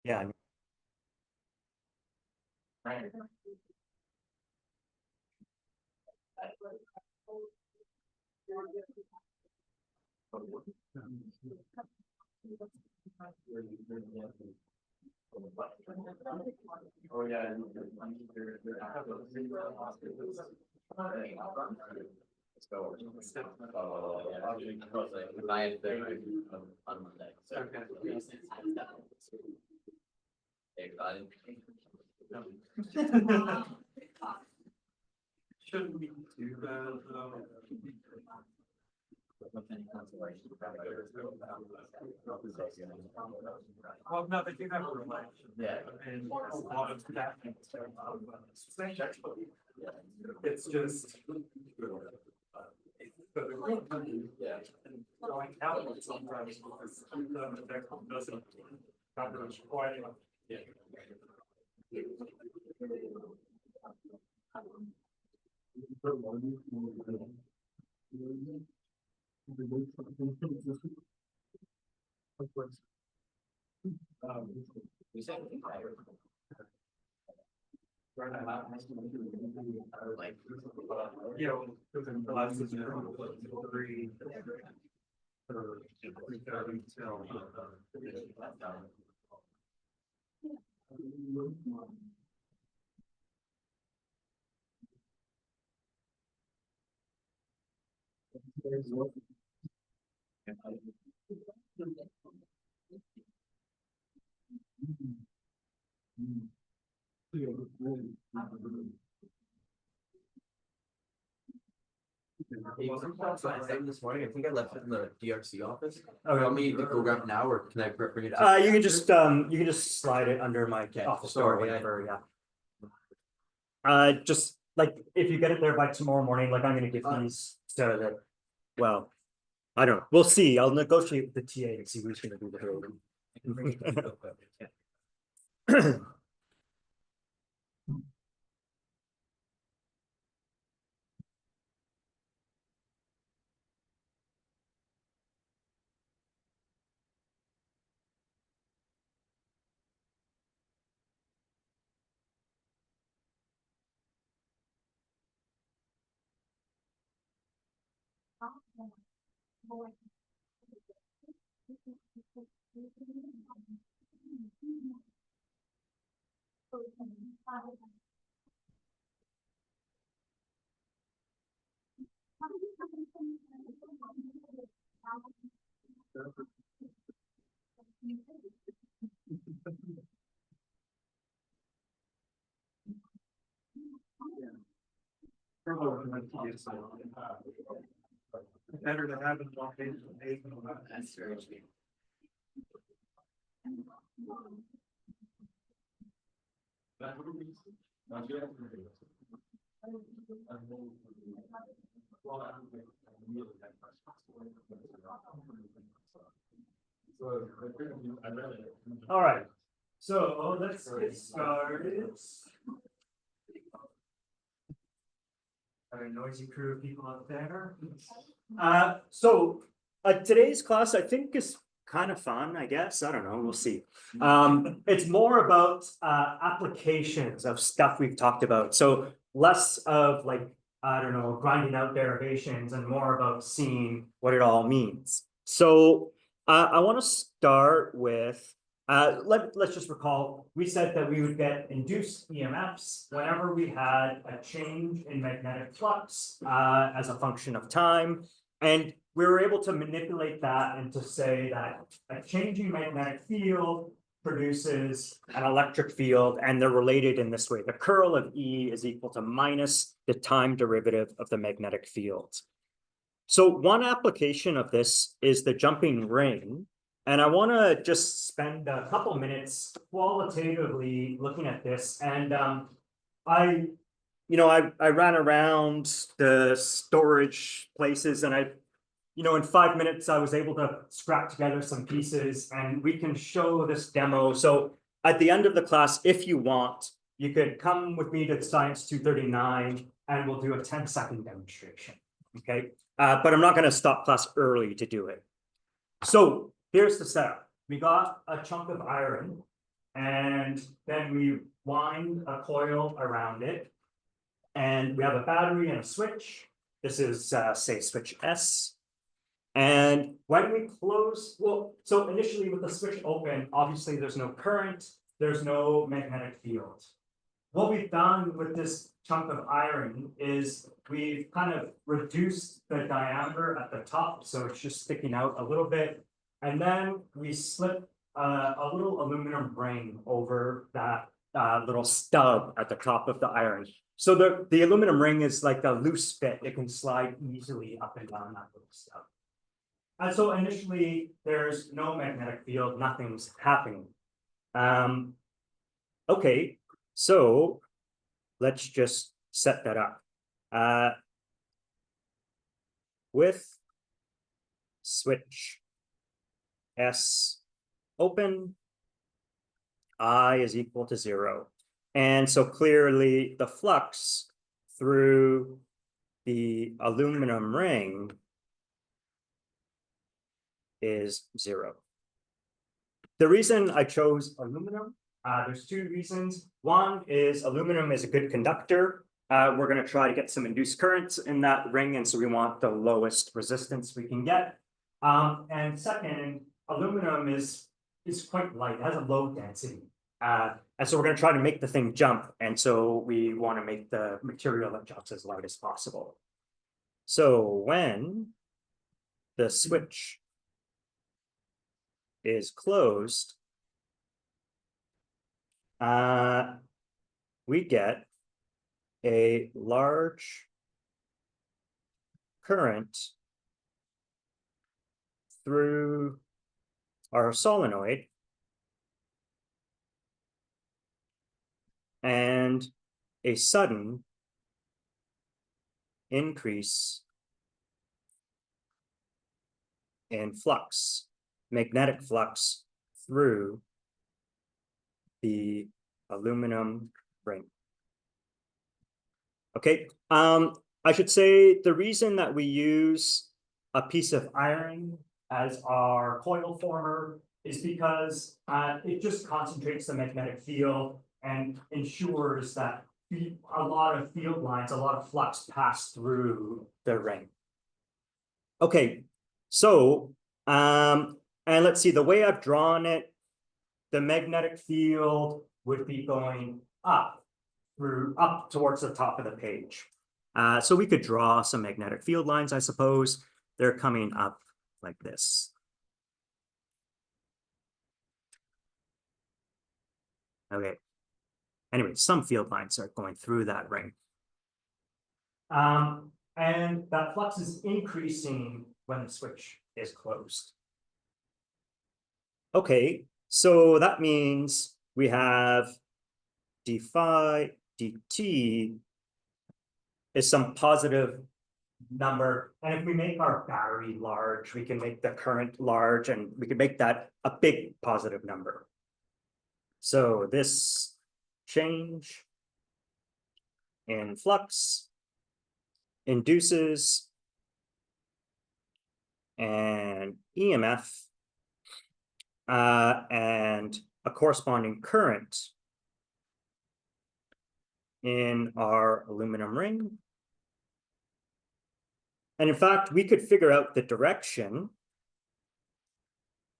Yeah. Oh yeah. I had there on Monday. So Shouldn't be too bad though. Well, no, they do have a relation. Yeah. And a lot of that. It's just. Yeah. Going out sometimes because the deck doesn't cover quite enough. Yeah. You said like You know, within the last 3. Or 3:30 till. this morning, I think I left it in the DRC office. Want me to go grab it now, or can I bring it? You can just slide it under my Okay, office sorry, door, whatever, yeah. Just like, if you get it there by tomorrow morning, like I'm gonna give these so that, well, I don't know, we'll see, I'll negotiate with the TA and see who's gonna do the building. Better to have it on page 8. That's very cheap. All right, so let's get started. Our noisy crew of people out there. Today's class, I think, is kind of fun, I guess. I don't know, we'll see. It's more about applications of stuff we've talked about. So less of like, I don't know, grinding out derivations and more about seeing what it all means. So I want to start with let's just recall, we said that we would get induced EMFs whenever we had a change in magnetic flux as a function of time. And we were able to manipulate that and to say that a changing magnetic field produces an electric field, and they're related in this way. The curl of E is equal to minus the time derivative of the magnetic field. So one application of this is the jumping ring. And I want to just spend a couple minutes qualitatively looking at this. And I ran around the storage places, and in 5 minutes, I was able to scrap together some pieces, and we can show this demo. So at the end of the class, if you want, you could come with me to Science 239, and we'll do a 10-second demonstration, okay? But I'm not going to stop class early to do it. So here's the setup. We got a chunk of iron, And then we wind a coil around it. And we have a battery and a switch. This is, say, switch S. And when we close, well, so initially with the switch open, obviously there's no current, there's no magnetic field. What we've done with this chunk of iron is we've kind of reduced the diameter at the top, so it's just sticking out a little bit. And then we slip a little aluminum ring over that little stub at the top of the iron. So the aluminum ring is like a loose fit. It can slide easily up and down that little stub. And so initially, there's no magnetic field, nothing's happening. Okay, so let's just set that up. With switch S open, I is equal to 0. And so clearly the flux through the aluminum ring is 0. The reason I chose aluminum, there's 2 reasons. One is aluminum is a good conductor. We're going to try to get some induced currents in that ring, and so we want the lowest resistance we can get. And second, aluminum is quite light, it has a low density. And so we're going to try to make the thing jump, and so we want to make the material that jumps as light as possible. So when the switch is closed, we get a large current through our solenoid and a sudden increase in flux, magnetic flux through the aluminum ring. Okay, I should say the reason that we use a piece of iron as our coil former is because it just concentrates the magnetic field and ensures that a lot of field lines, a lot of flux pass through the ring. Okay, so, and let's see, the way I've drawn it, the magnetic field would be going up towards the top of the page. So we could draw some magnetic field lines, I suppose. They're coming up like this. Okay. Anyway, some field lines are going through that ring. And that flux is increasing when the switch is closed. Okay, so that means we have d phi dt is some positive number. And if we make our battery large, we can make the current large, and we can make that a big positive number. So this change in flux induces an EMF and a corresponding current in our aluminum ring. And in fact, we could figure out the direction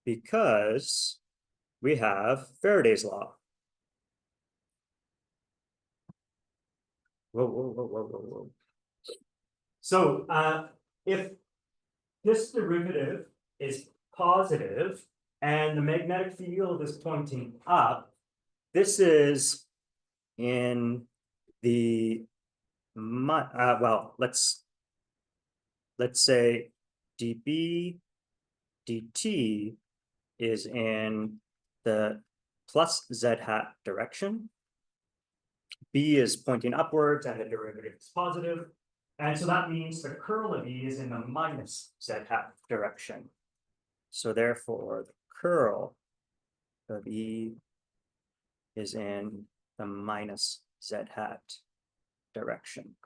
because we have Faraday's law. Whoa. So if this derivative is positive and the magnetic field is pointing up, this is in the, well, let's say dB dt is in the plus z hat direction. B is pointing upwards and the derivative is positive. And so that means the curl of E is in the minus z hat direction. So therefore, the curl of E is in the minus z hat direction.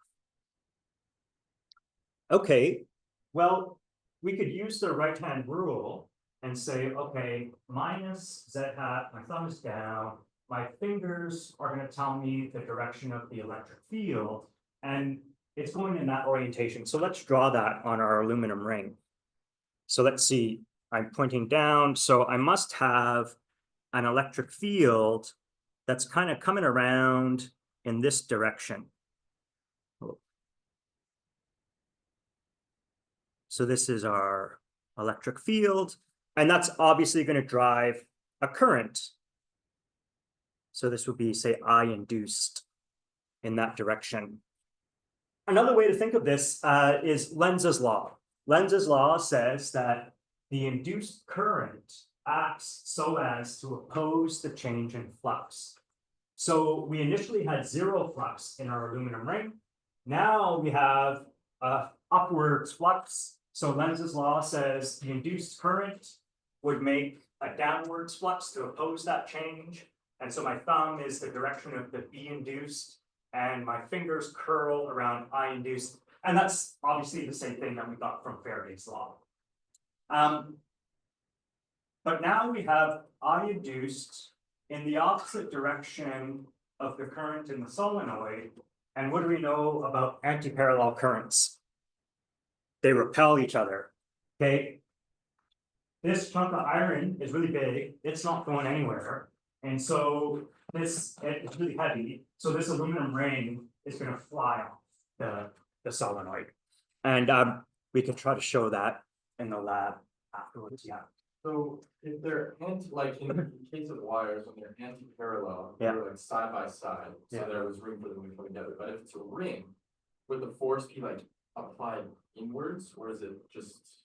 Okay, well, we could use the right-hand rule and say, okay, minus Z hat, my thumb is down, my fingers are gonna tell me the direction of the electric field, and it's going in that orientation. So let's draw that on our aluminum ring. So let's see, I'm pointing down, so I must have an electric field that's kind of coming around in this direction. So this is our electric field, and that's obviously going to drive a current. So this would be, say, I induced in that direction. Another way to think of this is Lenz's law. Lenz's law says that the induced current acts so as to oppose the change in flux. So we initially had 0 flux in our aluminum ring. Now we have upwards flux. So Lenz's law says the induced current would make a downwards flux to oppose that change. And so my thumb is the direction of the B induced, and my fingers curl around I induced. And that's obviously the same thing that we got from Faraday's law. But now we have I induced in the opposite direction of the current in the solenoid. And what do we know about anti-parallel currents? They repel each other, okay? This chunk of iron is really big. It's not going anywhere. And so it's really heavy. So this aluminum ring is going to fly off the solenoid. And we could try to show that in the lab afterwards, yeah. So if they're like in the case of wires, when they're anti-parallel, Yeah. they're like side by side, so Yeah. there was room for them to come together. But if it's a ring, would the force be like applied inwards, or is it just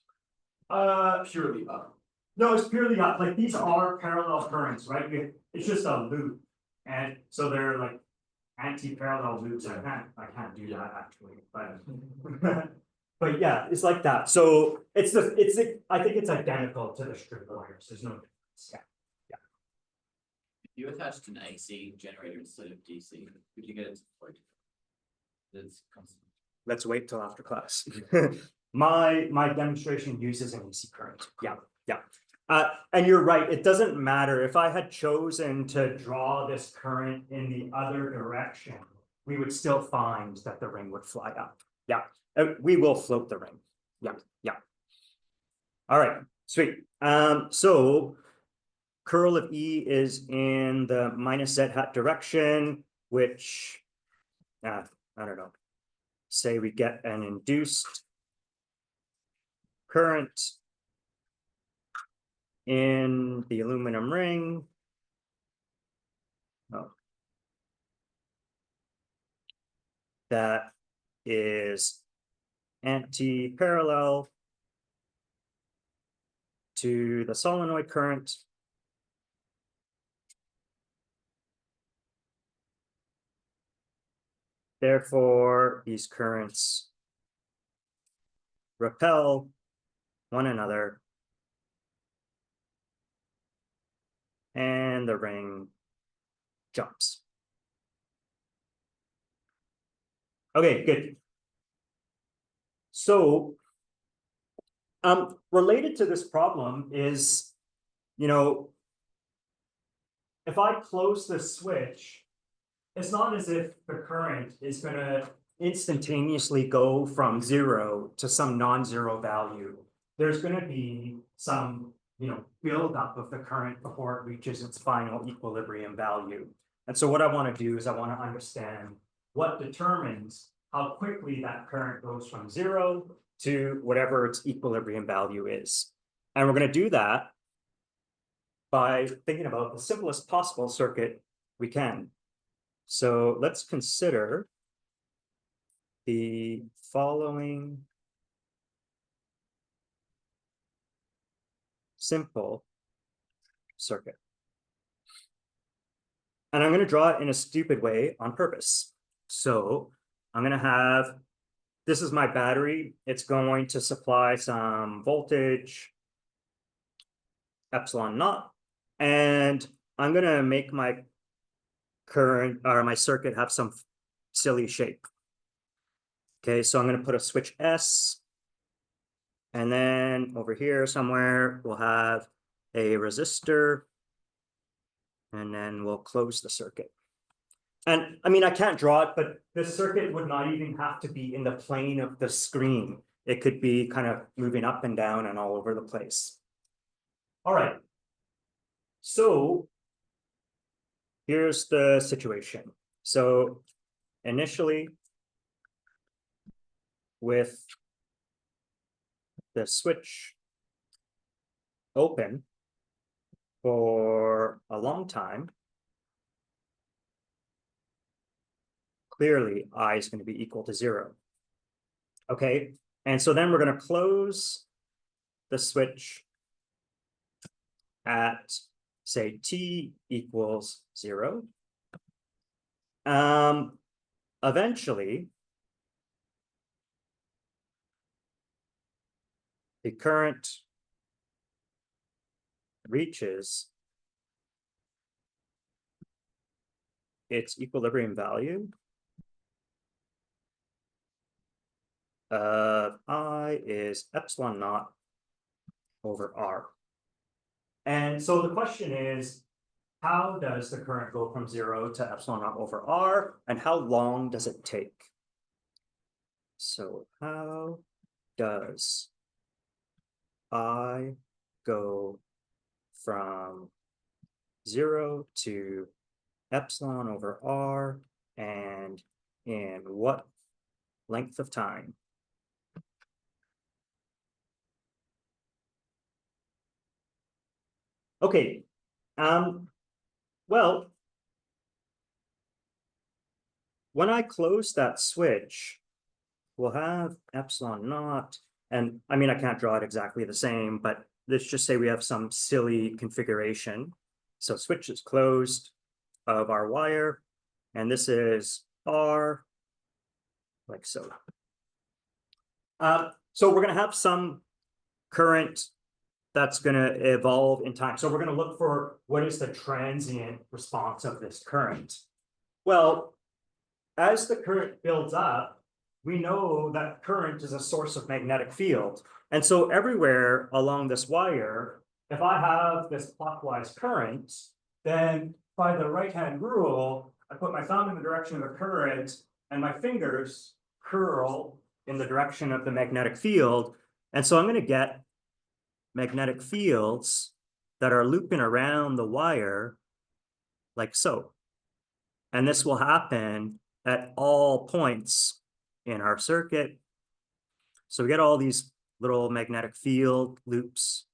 purely up? No, it's purely up. Like these are parallel currents, right? It's just a loop, and so they're like anti-parallel loops. I can't do that actually, but but yeah, it's like that. So I think it's identical to the strip wires. There's no difference. Yeah. If you attached an AC generator instead of DC, would you get it to like it's constant? Let's wait till after class. My demonstration uses an AC current. Yeah. And you're right, it doesn't matter. If I had chosen to draw this current in the other direction, we would still find that the ring would fly up. Yeah, we will float the ring. Yeah. All right, sweet. So curl of E is in the minus Z hat direction, which, I don't know. Say we get an induced current in the aluminum ring. That is anti-parallel to the solenoid current. Therefore, these currents repel one another, and the ring jumps. Okay, good. So, related to this problem is, if I close the switch, it's not as if the current is going to instantaneously go from 0 to some non-zero value. There's going to be some, buildup of the current before it reaches its final equilibrium value. And so what I want to do is I want to understand what determines how quickly that current goes from 0 to whatever its equilibrium value is. And we're going to do that by thinking about the simplest possible circuit we can. So let's consider the following simple circuit. And I'm going to draw it in a stupid way on purpose. So I'm going to have, this is my battery. It's going to supply some voltage, epsilon naught, and I'm going to make my current or my circuit have some silly shape. Okay, so I'm going to put a switch S And then over here somewhere, we'll have a resistor. And then we'll close the circuit. And I mean, I can't draw it, but this circuit would not even have to be in the plane of the screen. It could be kind of moving up and down and all over the place. All right. So here's the situation. So initially, with the switch open for a long time, clearly I is going to be equal to 0. Okay, and so then we're going to close the switch at, say, t equals 0. Eventually, the current reaches its equilibrium value of I is epsilon naught over R. And so the question is, how does the current go from 0 to epsilon naught over R, and how long does it take? So how does I go from 0 to epsilon over R, and in what length of time? Okay, well, when I close that switch, we'll have epsilon naught, and I mean, I can't draw it exactly the same, but let's just say we have some silly configuration. So switch is closed of our wire, and this is R, like so. So we're going to have some current that's going to evolve in time. So we're going to look for what is the transient response of this current. Well, as the current builds up, we know that current is a source of magnetic field. And so everywhere along this wire, if I have this clockwise current, then by the right-hand rule, I put my thumb in the direction of the current and my fingers curl in the direction of the magnetic field. And so I'm going to get magnetic fields that are looping around the wire like so. And this will happen at all points in our circuit. So we get all these little magnetic field loops.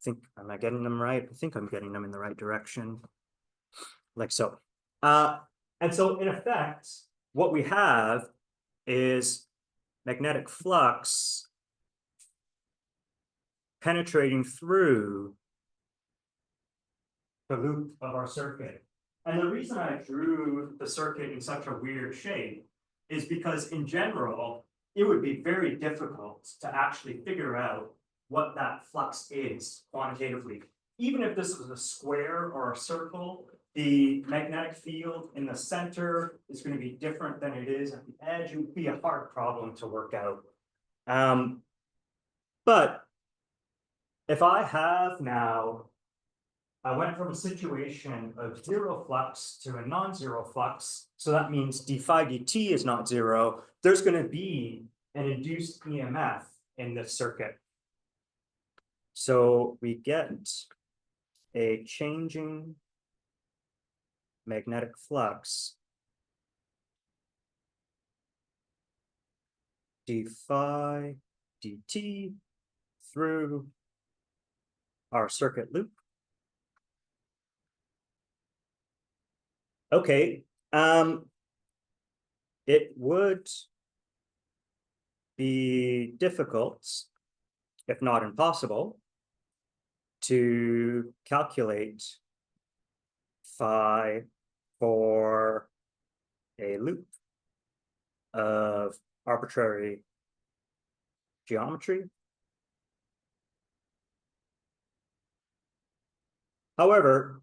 Am I getting them right? I think I'm getting them in the right direction, like so. And so in effect, what we have is magnetic flux penetrating through the loop of our circuit. And the reason I drew the circuit in such a weird shape is because in general, it would be very difficult to actually figure out what that flux is quantitatively. Even if this was a square or a circle, the magnetic field in the center is going to be different than it is at the edge. It would be a hard problem to work out. But if I have now, I went from a situation of 0 flux to a non-zero flux, so that means d phi dt is not 0. There's going to be an induced EMF in this circuit. So we get a changing magnetic flux d phi dt through our circuit loop. Okay, it would be difficult, if not impossible, to calculate phi for a loop of arbitrary geometry. However,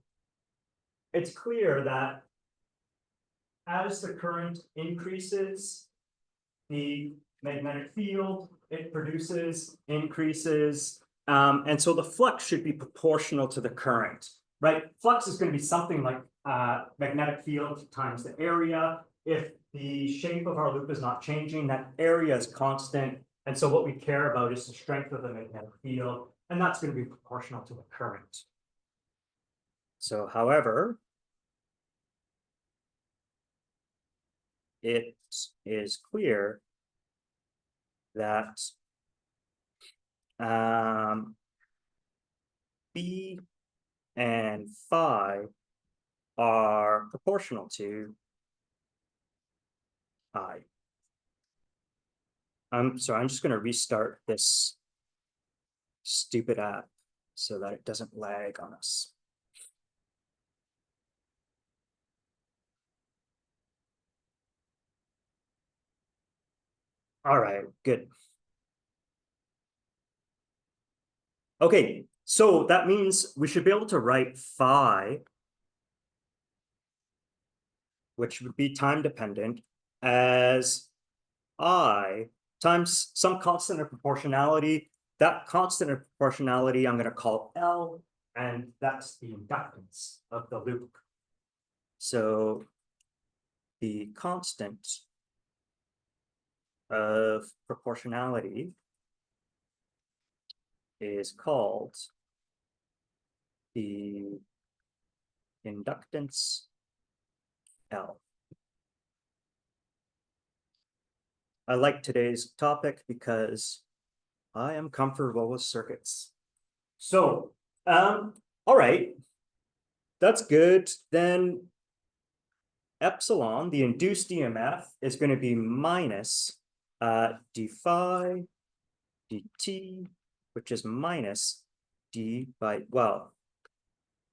it's clear that as the current increases, the magnetic field it produces increases. And so the flux should be proportional to the current, right? Flux is going to be something like magnetic field times the area. If the shape of our loop is not changing, that area is constant. And so what we care about is the strength of the magnetic field, and that's going to be proportional to the current. So, however, it is clear that B and phi are proportional to I. I'm sorry, I'm just going to restart this stupid app so that it doesn't lag on us. All right, good. Okay, so that means we should be able to write phi, which would be time dependent, as I times some constant of proportionality. That constant of proportionality I'm going to call L, and that's the inductance of the loop. So the constant of proportionality is called the inductance L. I like today's topic because I am comfortable with circuits. So, all right, that's good. Then epsilon, the induced EMF, is going to be minus d phi dt, which is minus d by, well,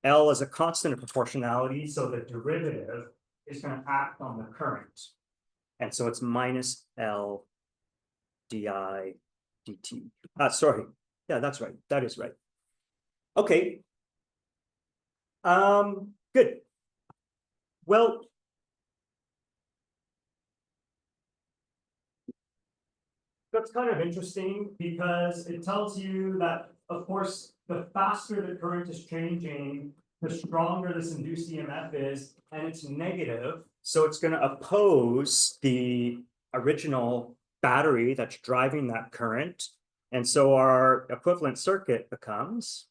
L is a constant of proportionality, so the derivative is going to act on the current. And so it's minus L di dt. Sorry. Yeah, that's right. That is right. Okay. Good. Well, that's kind of interesting because it tells you that, of course, the faster the current is changing, the stronger this induced EMF is, and it's negative. So it's going to oppose the original battery that's driving that current. And so our equivalent circuit becomes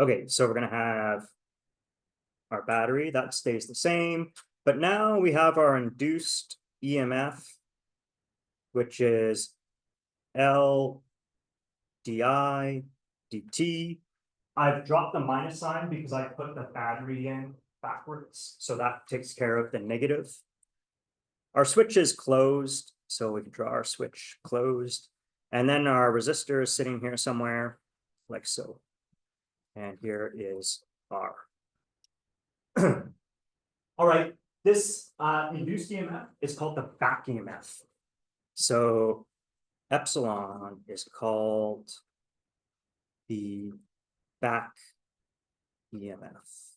okay, so we're going to have our battery that stays the same, but now we have our induced EMF, which is L di dt. I've dropped the minus sign because I put the battery in backwards, so that takes care of the negative. Our switch is closed, so we can draw our switch closed, and then our resistor is sitting here somewhere, like so. And here is R. All right, this induced EMF is called the back EMF. So epsilon is called the back EMF.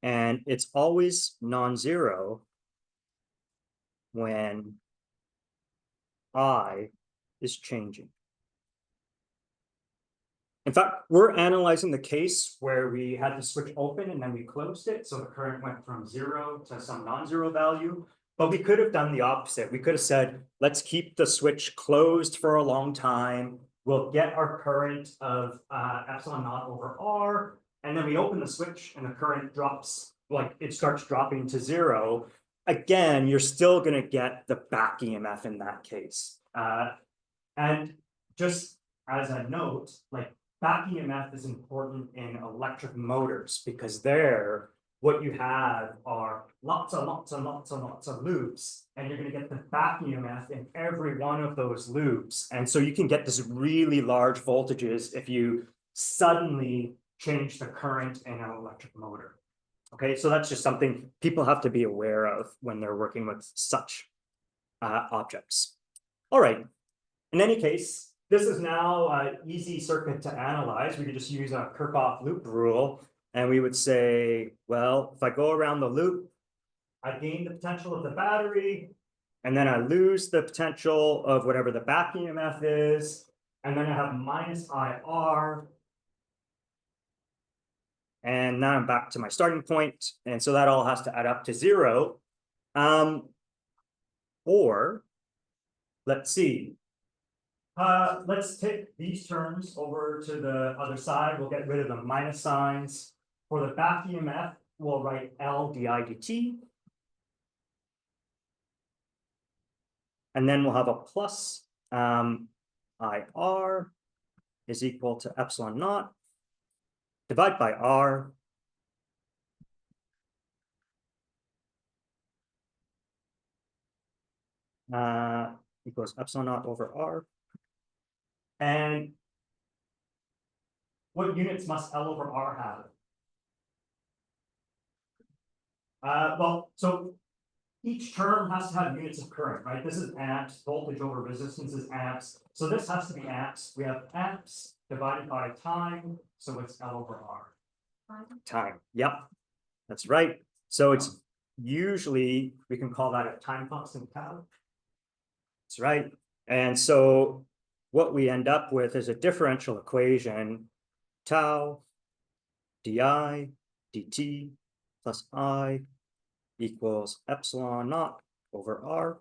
And it's always non-zero when I is changing. In fact, we're analyzing the case where we had the switch open and then we closed it. So the current went from 0 to some non-zero value. But we could have done the opposite. We could have said, let's keep the switch closed for a long time. We'll get our current of epsilon naught over R. And then we open the switch and the current drops, like it starts dropping to 0. Again, you're still going to get the back EMF in that case. And just as a note, like, back EMF is important in electric motors because there, what you have are lots of loops, and you're going to get the back EMF in every one of those loops. And so you can get this really large voltages if you suddenly change the current in an electric motor. Okay, so that's just something people have to be aware of when they're working with such objects. All right, in any case, this is now an easy circuit to analyze. We could just use a Kirchhoff loop rule, and we would say, well, if I go around the loop, I gain the potential of the battery, and then I lose the potential of whatever the back EMF is, and then I have minus IR. And now I'm back to my starting point, and so that all has to add up to 0. Or, let's see. Let's take these terms over to the other side. We'll get rid of the minus signs. For the back EMF, we'll write L di dt. And then we'll have a plus IR is equal to epsilon naught. Divide by R. Equals epsilon naught over R. And what units must L over R have? Well, so each term has to have units of current, right? This is amps, voltage over resistance is amps. So this has to be amps. We have amps divided by time, so it's L over R. Time, yep, that's right. So it's usually, we can call that a time constant tau. That's right. And so what we end up with is a differential equation, tau di dt plus I equals epsilon naught over R.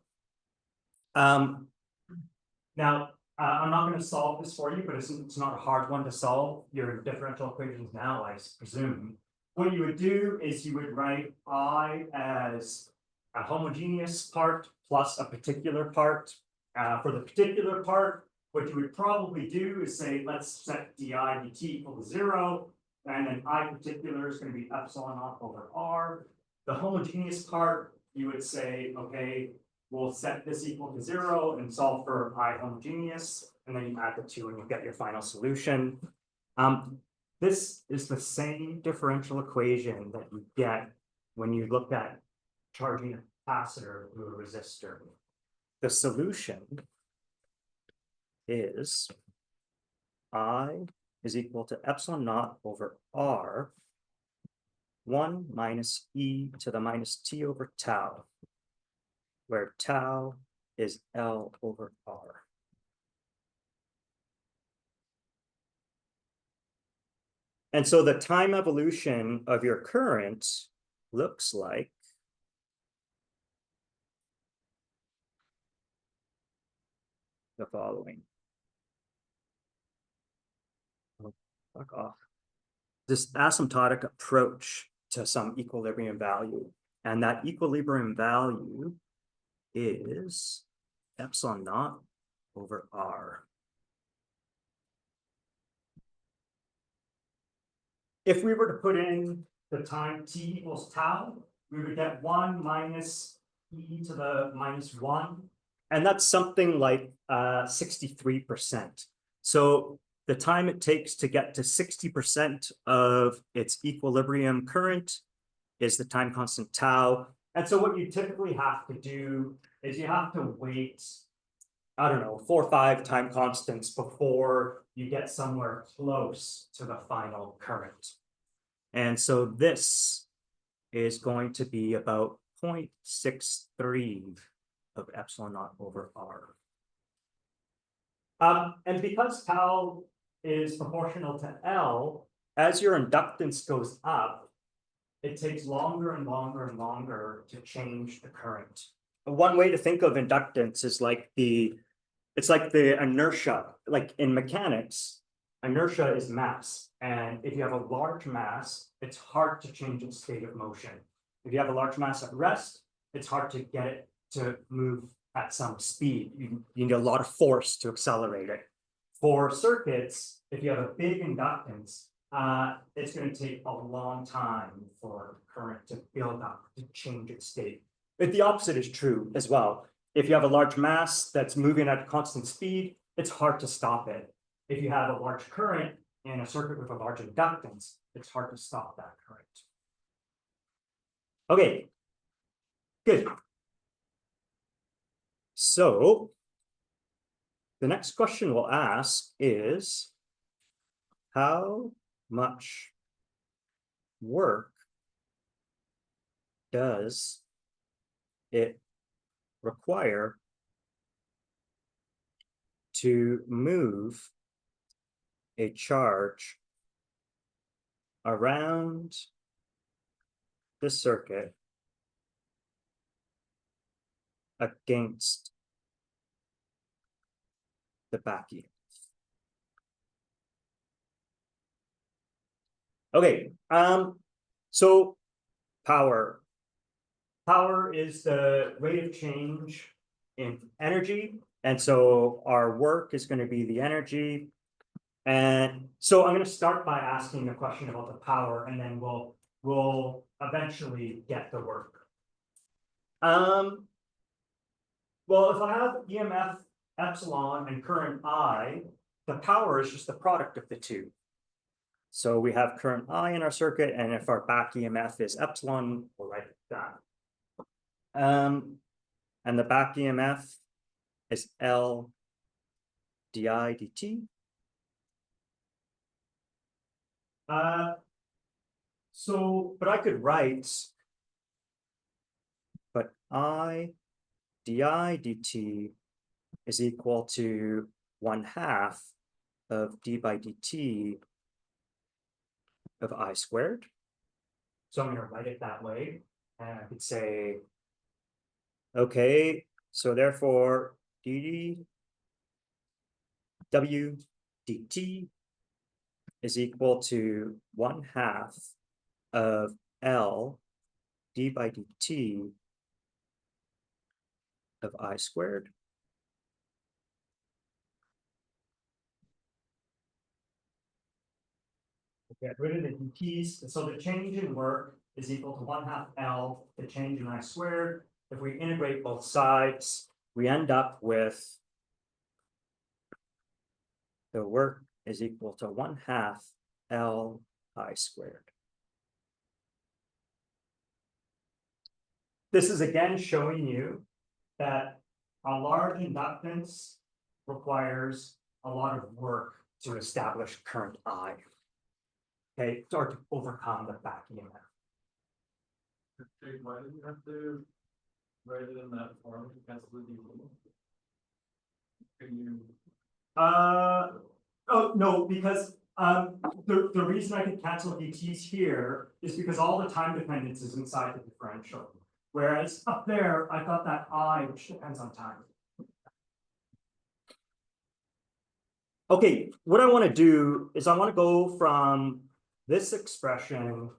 Now, I'm not going to solve this for you, but it's not a hard one to solve. Your differential equations now, I presume. What you would do is you would write I as a homogeneous part plus a particular part. For the particular part, what you would probably do is say, let's set di dt equal to 0, and then I particular is going to be epsilon naught over R. The homogeneous part, you would say, okay, we'll set this equal to 0 and solve for I homogeneous, and then you add the 2 and you get your final solution. This is the same differential equation that you get when you look at charging a capacitor through a resistor. The solution is I is equal to epsilon naught over R, 1 minus e to the minus t over tau, where tau is L over R. And so the time evolution of your current looks like the following. Oh, fuck off. This asymptotic approach to some equilibrium value. And that equilibrium value is epsilon naught over R. If we were to put in the time t equals tau, we would get 1 minus e to the minus 1. And that's something like 63%. So the time it takes to get to 60% of its equilibrium current is the time constant tau. And so what you typically have to do is you have to wait, I don't know, 4 or 5 time constants before you get somewhere close to the final current. And so this is going to be about 0.63 of epsilon naught over R. And because tau is proportional to L, as your inductance goes up, it takes longer and longer and longer to change the current. One way to think of inductance is like it's like the inertia, like in mechanics, inertia is mass. And if you have a large mass, it's hard to change its state of motion. If you have a large mass at rest, it's hard to get it to move at some speed. You need a lot of force to accelerate it. For circuits, if you have a big inductance, it's going to take a long time for current to build up, to change its state. But the opposite is true as well. If you have a large mass that's moving at a constant speed, it's hard to stop it. If you have a large current in a circuit with a large inductance, it's hard to stop that current. Okay, good. So the next question we'll ask is, how much work does it require to move a charge around the circuit against the back EMF? Okay, so power. Power is the rate of change in energy, and so our work is going to be the energy. And so I'm going to start by asking a question about the power, and then we'll eventually get the work. Well, if I have EMF epsilon and current I, the power is just the product of the two. So we have current I in our circuit, and if our back EMF is epsilon, we'll write it that. And the back EMF is L di dt. But I could write, but I di dt is equal to 1/2 of d by dt of I squared. So I'm going to write it that way. And I could say, okay, so therefore d w dt is equal to 1/2 of L d by dt of I squared. Get rid of the dt's, so the change in work is equal to 1/2 L, the change in I squared. If we integrate both sides, we end up with the work is equal to 1/2 L I squared. This is again showing you that a large inductance requires a lot of work to establish current I. Okay, or to overcome the back EMF. Why did you have to write it in that form to cancel the DC? Can you? Oh no, because the reason I could cancel DTs here is because all the time dependence is inside the differential. Whereas up there, I got that I, which depends on time. Okay, what I want to do is I want to go from this expression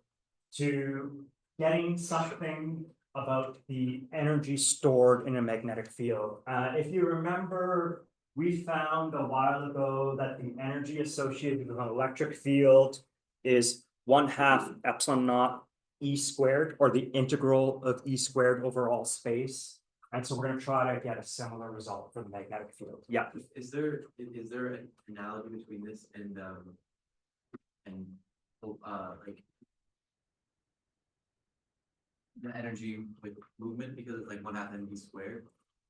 to getting something about the energy stored in a magnetic field. If you remember, we found a while ago that the energy associated with an electric field is 1/2 epsilon naught E squared, or the integral of E squared over all space. And so we're going to try to get a similar result for the magnetic field. Yeah. Is there an analogy between this and like the energy with movement, because it's like 1/2 mv squared,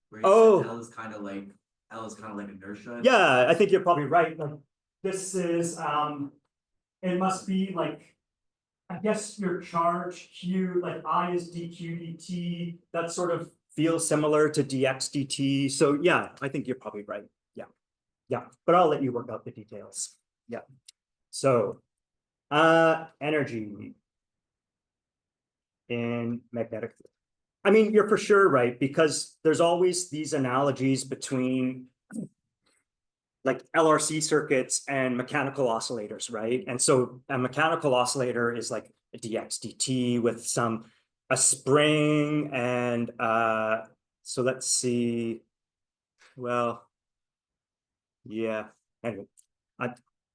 where Oh. L is kind of like inertia? Yeah, I think you're probably right. Like this is it must be like, I guess your charge Q, like I is dq dt, that sort of feels similar to dx dt. So yeah, I think you're probably right. Yeah, but I'll let you work out the details. Yeah. So energy in magnetic field. I mean, you're for sure right, because there's always these analogies between like LRC circuits and mechanical oscillators, right? And so a mechanical oscillator is like a dx dt with a spring, and so let's see. Well, yeah. Anyway,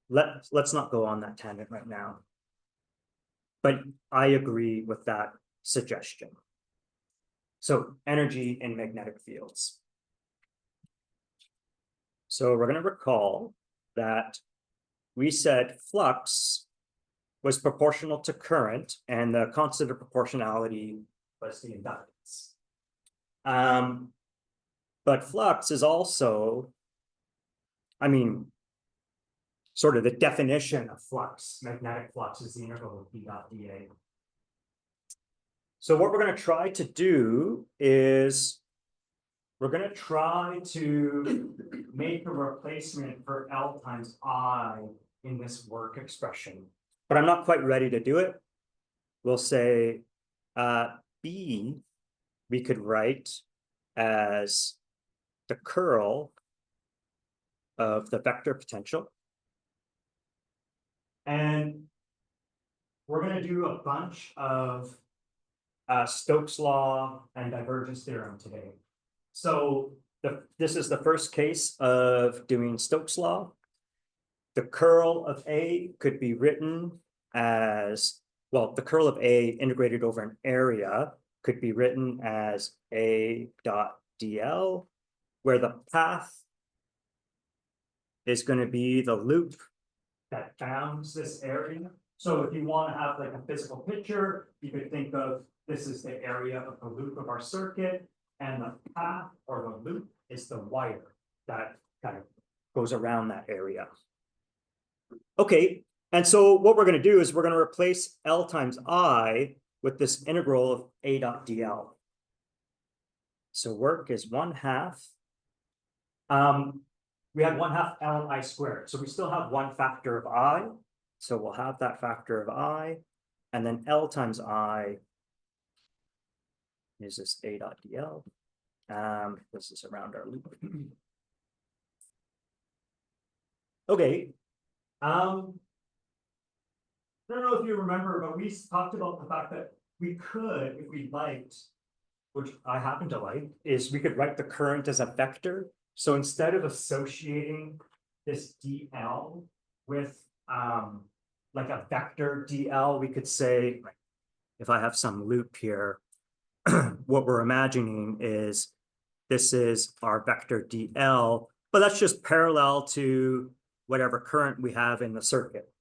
let's not go on that tangent right now. But I agree with that suggestion. So energy in magnetic fields. So we're going to recall that we said flux was proportional to current, and the constant of proportionality was the inductance. But flux is also I mean, sort of the definition of flux, magnetic flux is the integral of B dot dA. So what we're going to try to do is we're going to try to make a replacement for L times I in this work expression, but I'm not quite ready to do it. We'll say B we could write as the curl of the vector potential. And we're going to do a bunch of Stokes' law and divergence theorem today. So this is the first case of doing Stokes' law. The curl of A could be written as, well, the curl of A integrated over an area could be written as A dot dl, where the path is going to be the loop that bounds this area. So if you want to have like a physical picture, you could think of this is the area of the loop of our circuit, and the path or the loop is the wire that kind of goes around that area. Okay, and so what we're going to do is we're going to replace L times I with this integral of A dot dl. So work is 1/2. We have 1/2 L I squared. So we still have one factor of I. So we'll have that factor of I, and then L times I is this A dot dl. This is around our loop. Okay. I don't know if you remember, but we talked about the fact that we could, if we liked, which I happen to like, is we could write the current as a vector. So instead of associating this dl with like a vector dl, we could say, if I have some loop here, what we're imagining is this is our vector dl, but that's just parallel to whatever current we have in the circuit.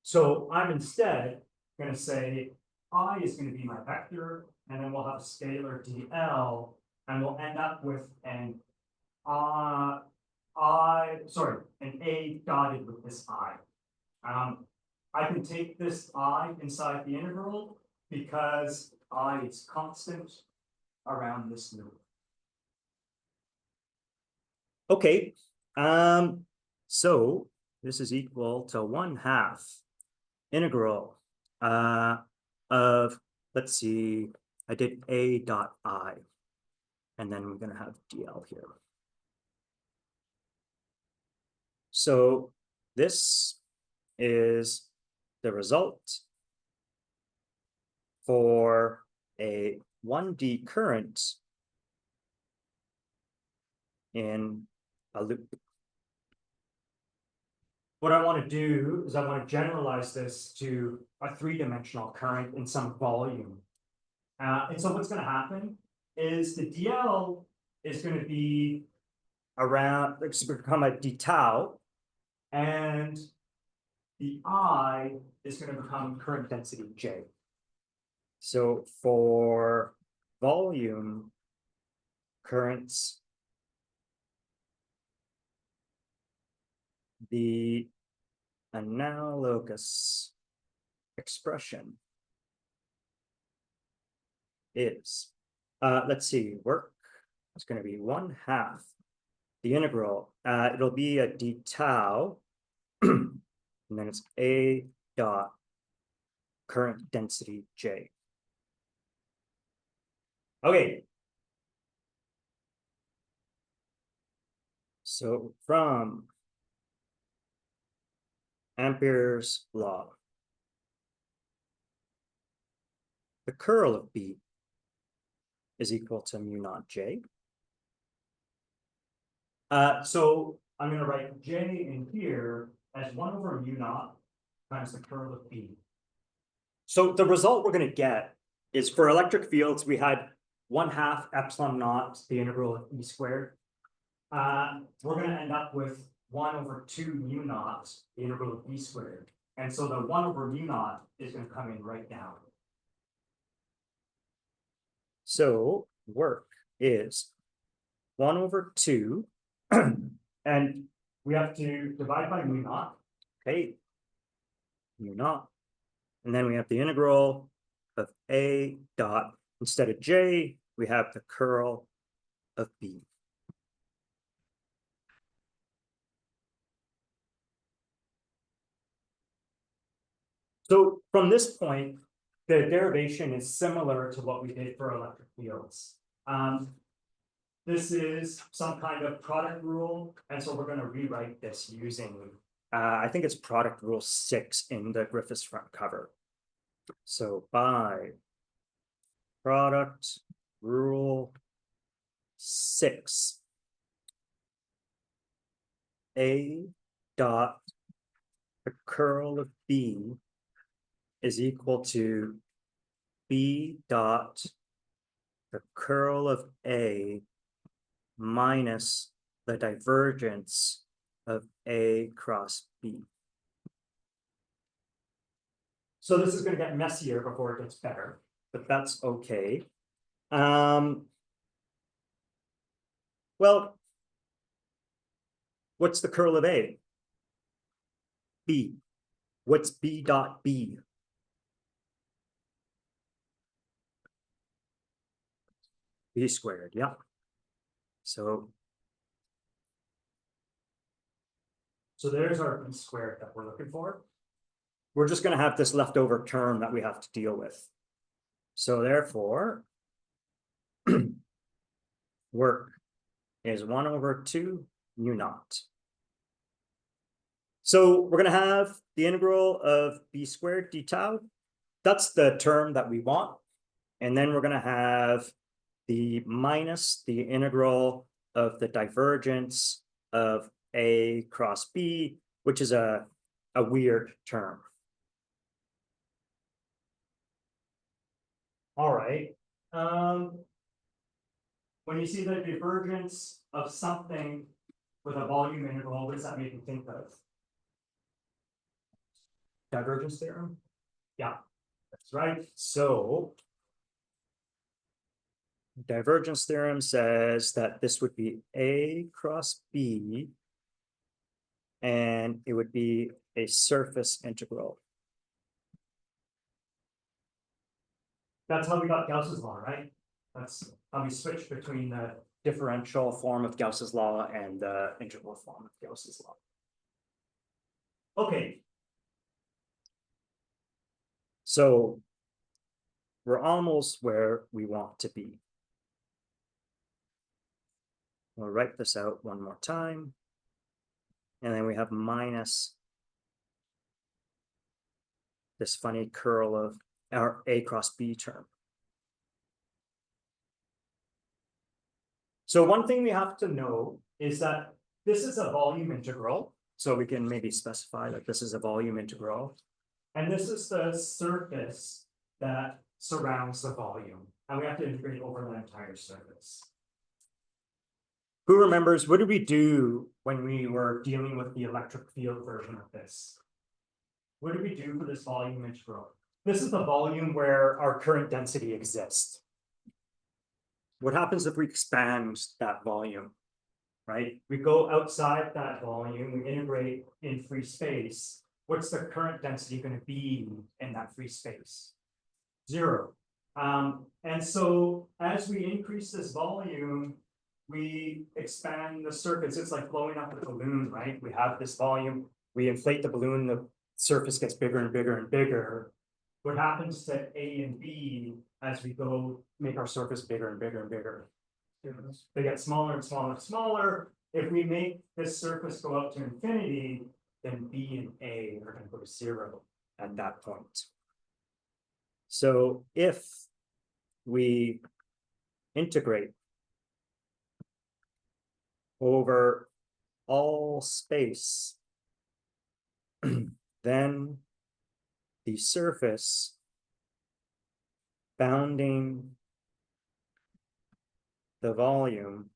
So I'm instead going to say I is going to be my vector, and then we'll have a scalar dl, and we'll end up with an an A dotted with this I. I can take this I inside the integral because I is constant around this loop. Okay, so this is equal to 1/2 integral of, let's see, I did A dot I, and then we're going to have dl here. So this is the result for a 1D current in a loop. What I want to do is I want to generalize this to a 3-dimensional current in some volume. And so what's going to happen is the dl is going to be around, it's going to become a d tau, and the I is going to become current density J. So for volume currents, the analogous expression is, let's see, work is going to be 1/2 the integral. It'll be a d tau, and then it's A dot current density J. Okay. So from Ampere's law, the curl of B is equal to mu naught J. So I'm going to write J in here as 1/mu naught times the curl of B. So the result we're going to get is for electric fields, we had 1/2 epsilon naught, the integral of E squared. We're going to end up with 1/2 mu naught, the integral of E squared. And so the 1/mu naught is going to come in right now. So work is 1/2, and we have to divide by mu naught, okay? Mu naught. And then we have the integral of A dot, instead of J, we have the curl of B. So from this point, the derivation is similar to what we did for electric fields. This is some kind of product rule, and so we're going to rewrite this using, I think it's product rule 6 in the Griffiths front cover. So by product rule 6, A dot the curl of B is equal to B dot the curl of A minus the divergence of A cross B. So this is going to get messier before it gets better, but that's okay. Well, what's the curl of A? B. What's B dot B? B squared, yeah. So there's our B squared that we're looking for. We're just going to have this leftover term that we have to deal with. So therefore, work is 1/2 mu naught. So we're going to have the integral of B squared d tau. That's the term that we want. And then we're going to have the minus the integral of the divergence of A cross B, which is a weird term. All right. When you see the divergence of something with a volume integral, what does that make you think of? Divergence theorem? Yeah, that's right. So divergence theorem says that this would be A cross B, and it would be a surface integral. That's how we got Gauss's law, right? That's how we switched between the differential form of Gauss's law and the integral form of Gauss's law. Okay. So we're almost where we want to be. We'll write this out one more time. And then we have minus this funny curl of our A cross B term. So one thing we have to know is that this is a volume integral. So we can maybe specify that this is a volume integral. And this is the surface that surrounds the volume. And we have to integrate over the entire surface. Who remembers, what did we do when we were dealing with the electric field version of this? What did we do for this volume integral? This is the volume where our current density exists. What happens if we expand that volume, right? We go outside that volume, we integrate in free space. What's the current density going to be in that free space? 0. And so as we increase this volume, we expand the surface. It's like blowing up a balloon, right? We have this volume, we inflate the balloon, the surface gets bigger and bigger and bigger. What happens to A and B as we go make our surface bigger and bigger and bigger? They get smaller and smaller and smaller. If we make this surface go up to infinity, then B and A are going to go to 0 at that point. So if we integrate over all space, then the surface bounding the volume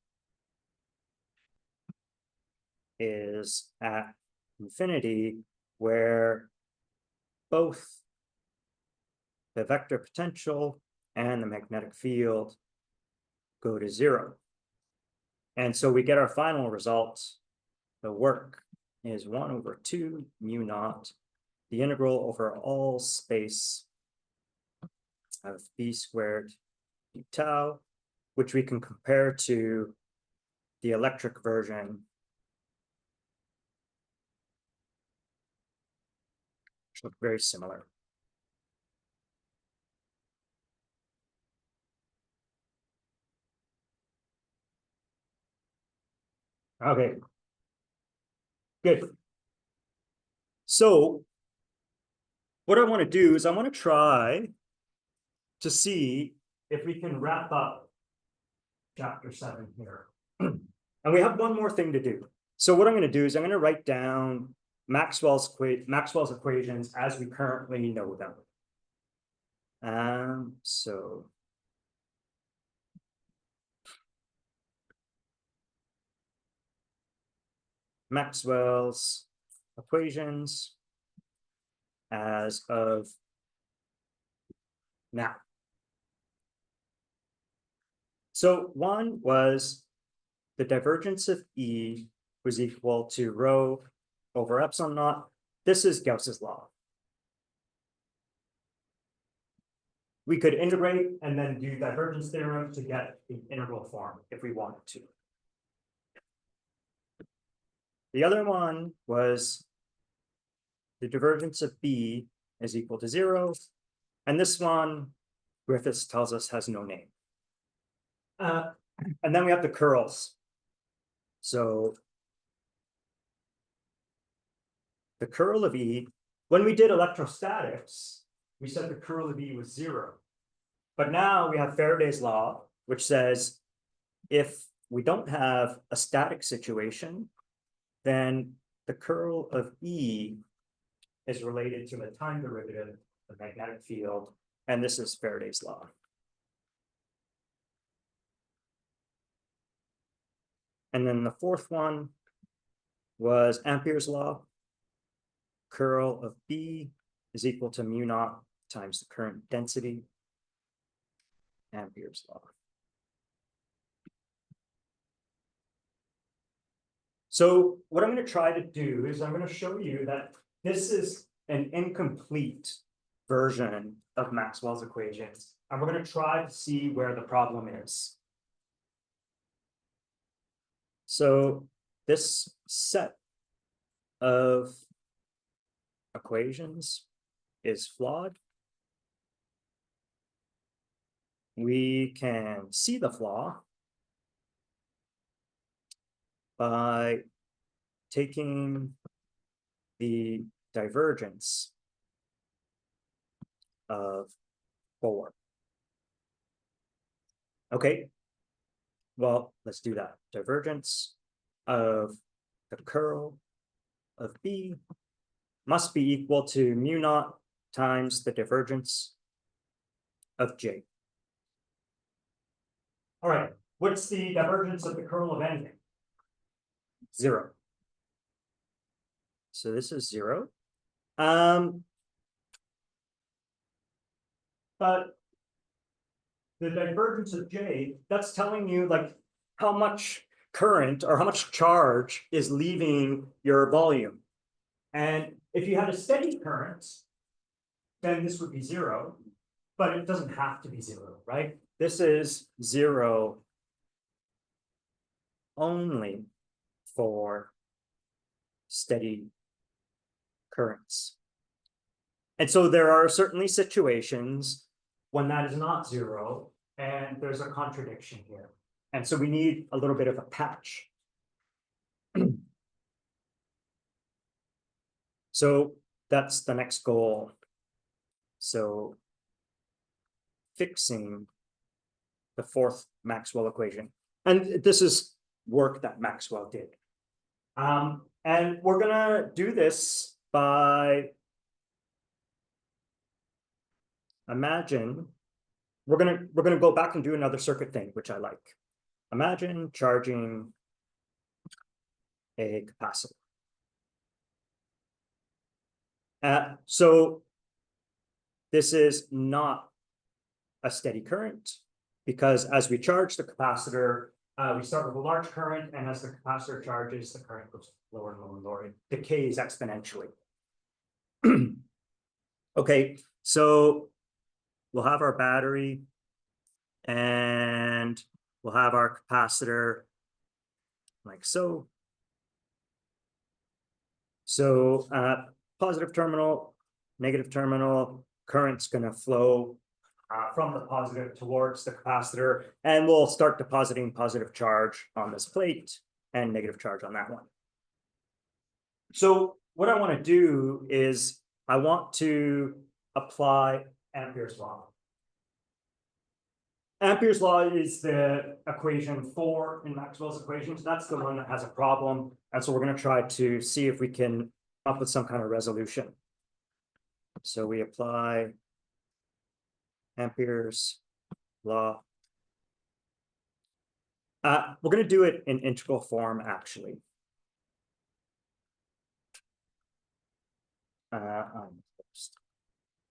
is at infinity, where both the vector potential and the magnetic field go to 0. And so we get our final result the work is 1/2 mu naught, the integral over all space of b squared d tau, which we can compare to the electric version, which look very similar. Okay. Good. So what I want to do is I want to try to see if we can wrap up chapter 7 here. And we have one more thing to do. So what I'm going to do is I'm going to write down Maxwell's equations as we currently know them. So Maxwell's equations as of now. So one was the divergence of E was equal to rho over epsilon naught. This is Gauss's law. We could integrate and then do divergence theorem to get the integral form if we wanted to. The other one was the divergence of B is equal to 0. And this one, Griffiths tells us, has no name. And then we have the curls. So the curl of E, when we did electrostatics, we said the curl of E was 0. But now we have Faraday's law, which says if we don't have a static situation, then the curl of E is related to the time derivative of the magnetic field. And this is Faraday's law. And then the fourth one was Ampere's law. Curl of B is equal to mu naught times the current density. Ampere's law. So what I'm going to try to do is I'm going to show you that this is an incomplete version of Maxwell's equations. And we're going to try to see where the problem is. So this set of equations is flawed. We can see the flaw by taking the divergence of 4. Okay, well, let's do that. Divergence of the curl of B must be equal to mu naught times the divergence of J. All right, what's the divergence of the curl of anything? 0. So this is 0. But the divergence of J, that's telling you like how much current or how much charge is leaving your volume. And if you had a steady current, then this would be 0, but it doesn't have to be 0, right? This is 0 only for steady currents. And so there are certainly situations when that is not 0, and there's a contradiction here. And so we need a little bit of a patch. So that's the next goal. So fixing the fourth Maxwell equation. And this is work that Maxwell did. And we're gonna do this by imagine we're gonna go back and do another circuit thing, which I like. Imagine charging a capacitor. So this is not a steady current, because as we charge the capacitor, we start with a large current, and as the capacitor charges, the current goes lower and lower and lower. It decays exponentially. Okay, so we'll have our battery and we'll have our capacitor like so. So positive terminal, negative terminal, current's going to flow from the positive towards the capacitor, and we'll start depositing positive charge on this plate and negative charge on that one. So what I want to do is I want to apply Ampere's law. Ampere's law is the equation 4 in Maxwell's equations. That's the one that has a problem. And so we're going to try to see if we can come up with some kind of resolution. So we apply Ampere's law. We're going to do it in integral form, actually.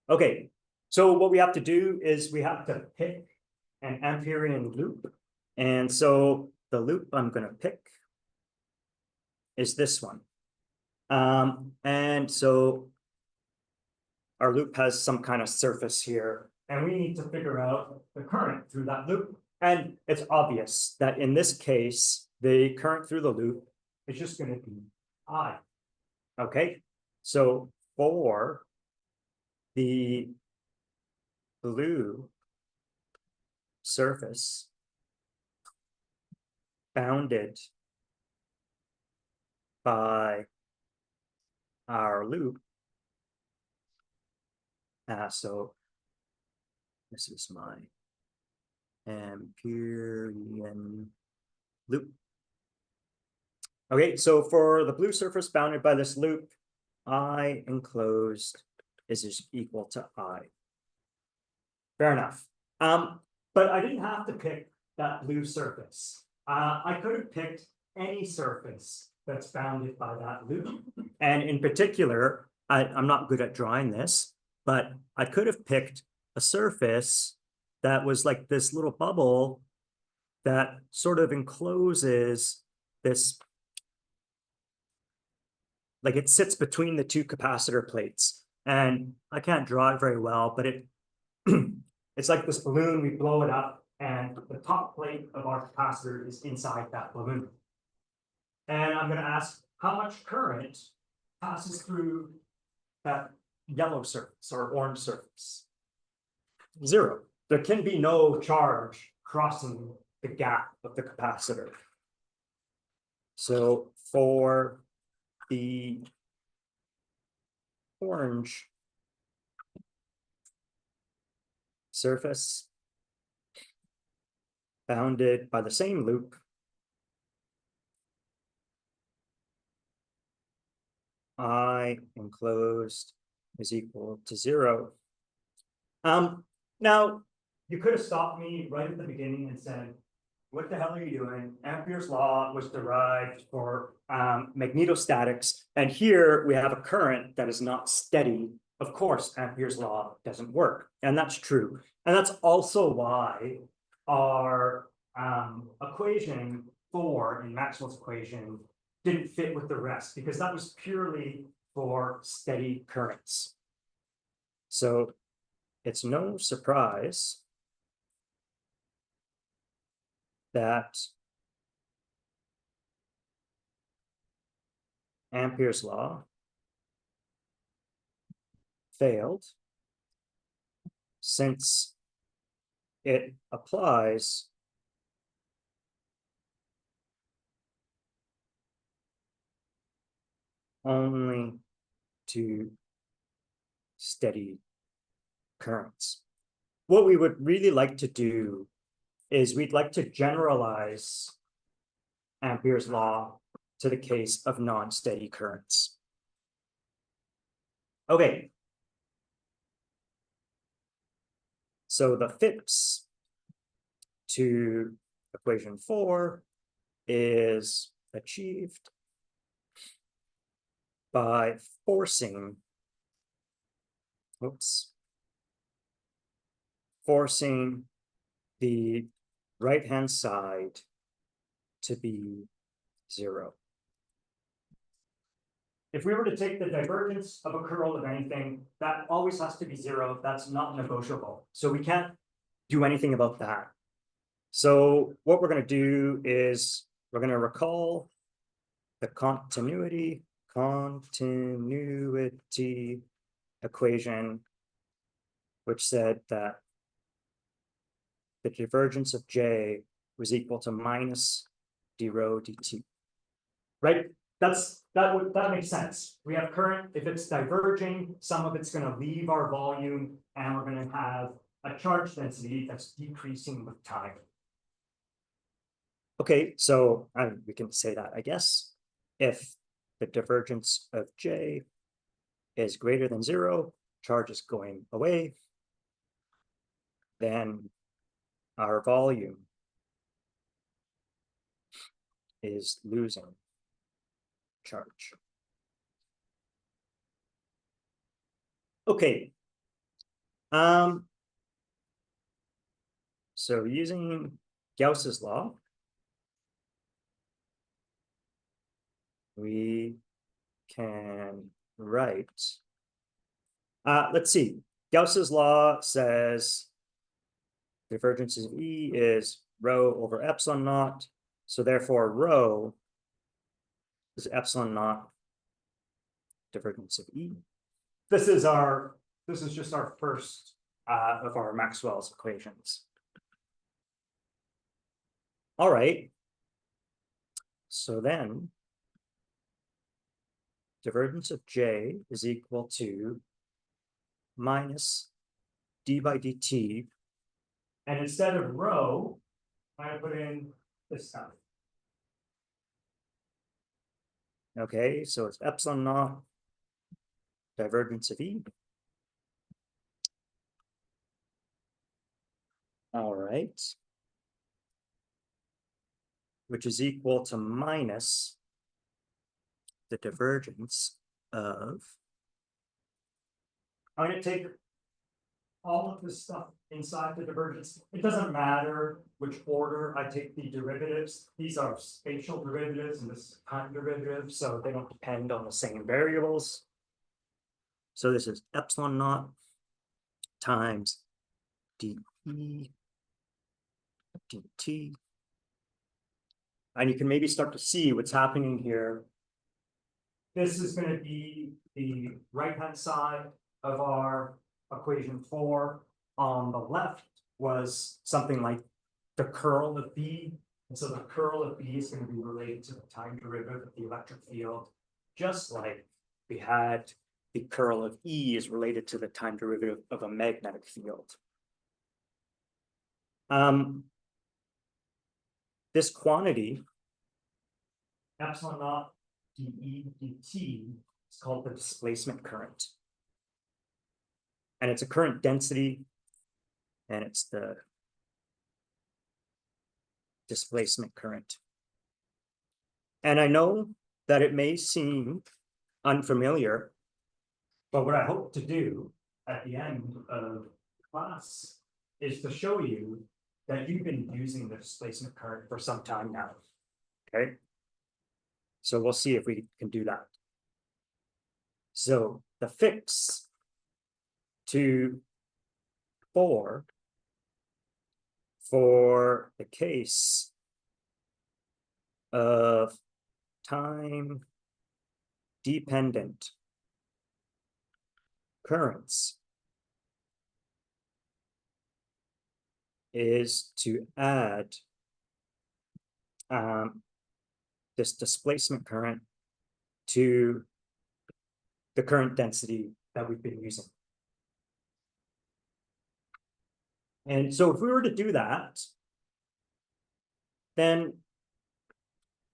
Okay, so what we have to do is we have to pick an Amperian loop. And so the loop I'm going to pick is this one. And so our loop has some kind of surface here, and we need to figure out the current through that loop. And it's obvious that in this case, the current through the loop is just going to be I. Okay, so for the blue surface bounded by our loop, so this is my Amperian loop. Okay, so for the blue surface bounded by this loop, I enclosed is equal to I. Fair enough. But I didn't have to pick that blue surface. I could have picked any surface that's bounded by that loop. And in particular, I'm not good at drawing this, but I could have picked a surface that was like this little bubble that sort of encloses this, like it sits between the two capacitor plates. And I can't draw it very well, but it's like this balloon, we blow it up, and the top plate of our capacitor is inside that balloon. And I'm going to ask how much current passes through that yellow surface or orange surface. 0. There can be no charge crossing the gap of the capacitor. So for the orange surface bounded by the same loop, I enclosed is equal to 0. Now, you could have stopped me right at the beginning and said, what the hell are you doing? Ampere's law was derived for magnetostatics, and here we have a current that is not steady. Of course, Ampere's law doesn't work, and that's true. And that's also why our equation 4 in Maxwell's equation didn't fit with the rest, because that was purely for steady currents. So it's no surprise that Ampere's law failed, since it applies only to steady currents. What we would really like to do is we'd like to generalize Ampere's law to the case of non-steady currents. Okay. So the fix to equation 4 is achieved by forcing the right-hand side to be 0. if we were to take the divergence of a curl of anything, that always has to be zero. That's not negotiable. So we can't do anything about that. So what we're going to do is we're going to recall the continuity equation, which said that the divergence of J was equal to minus d rho dt. Right? That makes sense. We have current, if it's diverging, some of it's going to leave our volume, and we're going to have a charge density that's decreasing with time. Okay, so we can say that, I guess, if the divergence of J is greater than 0, charge is going away, then our volume is losing charge. Okay. So using Gauss's law, we can write, let's see, Gauss's law says divergence of E is rho over epsilon naught. So therefore rho is epsilon naught divergence of E. This is just our first of our Maxwell's equations. All right. So then divergence of J is equal to minus d by dt. And instead of rho, I put in this stuff. Okay, so it's epsilon naught divergence of E. All right. Which is equal to minus the divergence of, I'm going to take all of this stuff inside the divergence. It doesn't matter which order I take the derivatives. These are spatial derivatives and this is time derivative, so they don't depend on the same variables. So this is epsilon naught times dE dt. And you can maybe start to see what's happening here. This is going to be the right-hand side of our equation 4. On the left was something like the curl of B. And so the curl of B is going to be related to the time derivative of the electric field, just like we had the curl of E is related to the time derivative of a magnetic field. This quantity, epsilon naught dE dt, is called the displacement current. And it's a current density, and it's the displacement current. And I know that it may seem unfamiliar, but what I hope to do at the end of class is to show you that you've been using the displacement current for some time now. Okay. So we'll see if we can do that. So the fix to 4 for the case of time dependent currents is to add this displacement current to the current density that we've been using. And so if we were to do that, then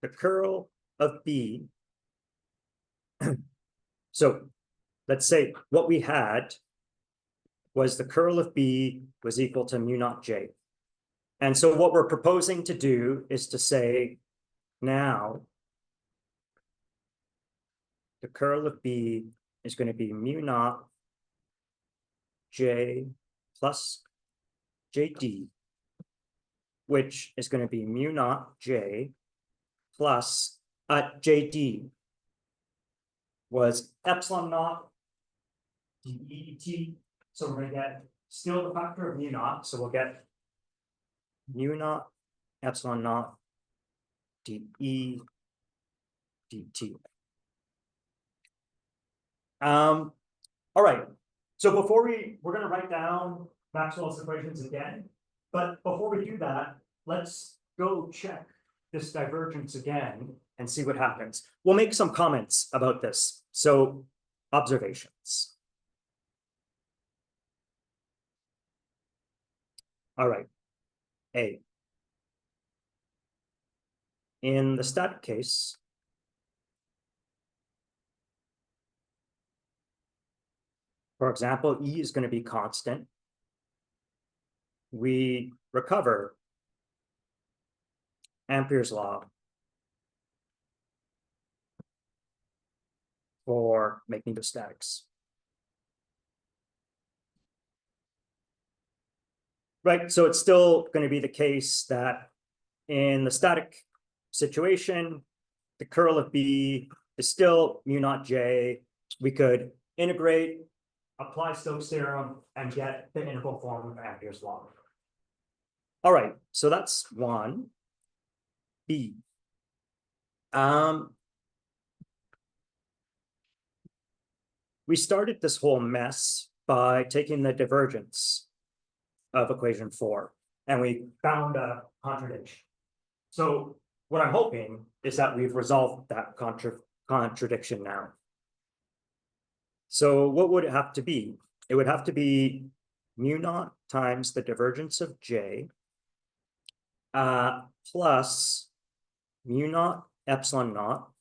the curl of B, so let's say what we had was the curl of B was equal to mu naught J. And so what we're proposing to do is to say now the curl of B is going to be mu naught J plus JD, which is going to be mu naught J plus JD, was epsilon naught dE dt. So we're gonna get still the factor of mu naught, so we'll get mu naught epsilon naught dE dt. All right, so before we're gonna write down Maxwell's equations again, but before we do that, let's go check this divergence again and see what happens. We'll make some comments about this. So observations. All right, A. In the static case, for example, E is going to be constant. We recover Ampere's law for magnetostatics. Right, so it's still going to be the case that in the static situation, the curl of B is still mu naught J. We could integrate, apply Stokes' theorem, and get the integral form of Ampere's law. All right, so that's one. B. We started this whole mess by taking the divergence of equation 4, and we found a contradiction. So what I'm hoping is that we've resolved that contradiction now. So what would it have to be? It would have to be mu naught times the divergence of J plus mu naught epsilon naught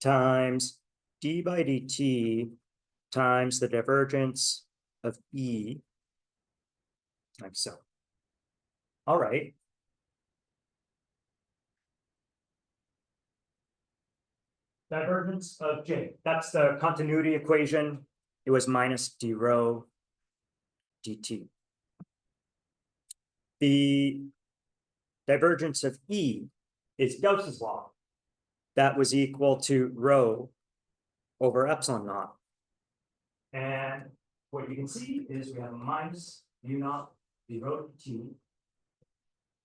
times d by dt times the divergence of E, like so. All right. Divergence of J, that's the continuity equation. It was minus d rho dt. The divergence of E is Gauss's law. That was equal to rho over epsilon naught. And what you can see is we have minus mu naught d rho dt.